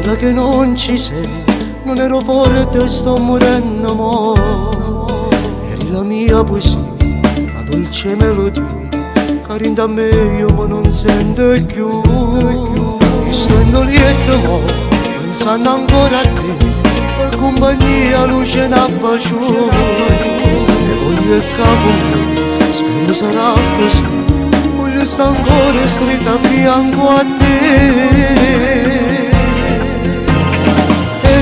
ora che non ci sei, non ero forte, sto morendo mo. Eri la mia poesia, la dolce melodia, carinda a me io ma non sento più. Mi sto indolietto mo, pensando ancora a te, la compagnia luce una baciù. E voglio il capo mio, spero sarà così, voglio stare ancora stretta a fianco a te.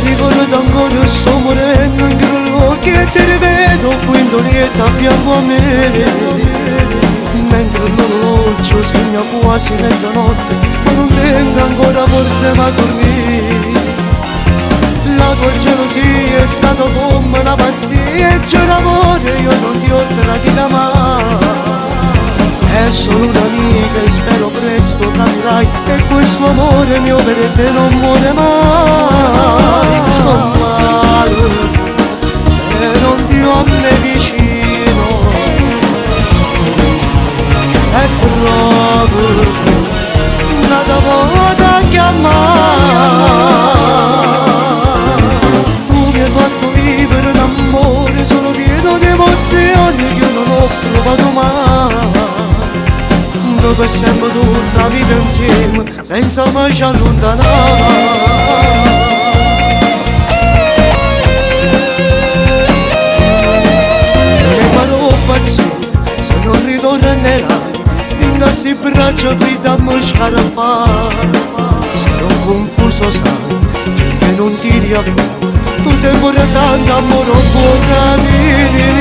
Ricordo ancora sto morendo in quell'occhio e ti rivedo qui in dolietta a fianco a me. Mentre l'orologio segna quasi mezzanotte, ma non tengo ancora forte ma dormire. La tua gelosia è stata come una pazzia e c'è l'amore, io non ti ho tradita mai. È solo un'amica e spero presto capirai che questo amore mio per te non muore mai. Sto male se non ti ho a me vicino, è proprio una volta chiamare. Tu mi hai fatto vivere un amore solo pieno di emozioni che io non ho provato mai. Per sempre tutta la vita insieme, senza mai ci allontanare. Ne farò pazzire se non ritornerai, ingassi i braccia fritte a me scarafare. Sarò confuso sai, finché non ti riavrò, tu sei pure tanto amore può capire.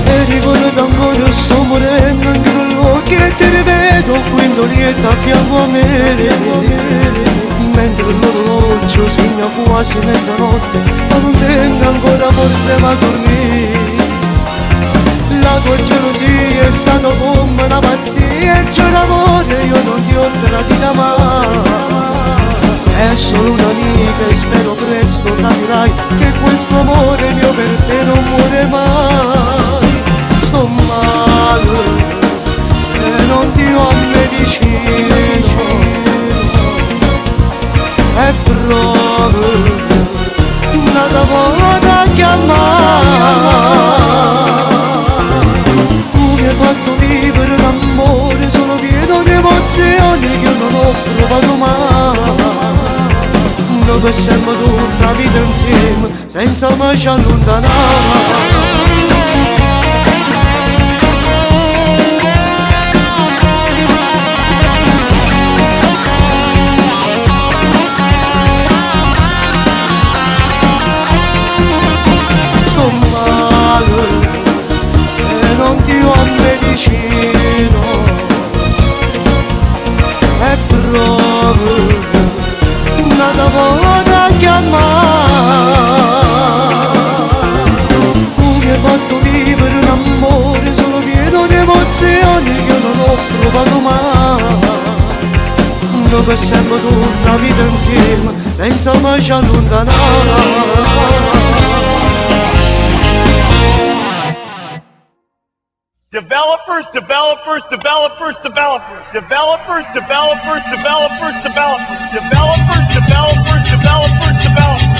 E ricordo ancora sto morendo in quell'occhio e ti rivedo qui in dolietta a fianco a me. Mentre l'orologio segna quasi mezzanotte, ma non tengo ancora forte ma dormire. La tua gelosia è stata come una pazzia e c'è l'amore, io non ti ho tradita mai. È solo un'amica e spero presto capirai che questo amore mio per te non muore mai. Sto male se non ti ho a me vicino, è proprio una volta chiamare. Tu mi hai fatto vivere un amore solo pieno di emozioni che io non ho provato mai. Noi per sempre tutta la vita insieme, senza mai ci allontanare. Se non ti ho a me vicino, è proprio una volta chiamare. Tu mi hai fatto vivere un amore solo pieno di emozioni che io non ho provato mai. Noi per sempre tutta la vita insieme, senza mai ci allontanare. Developers, developers, developers, developers, developers, developers, developers, developers, developers, developers, developers, developers.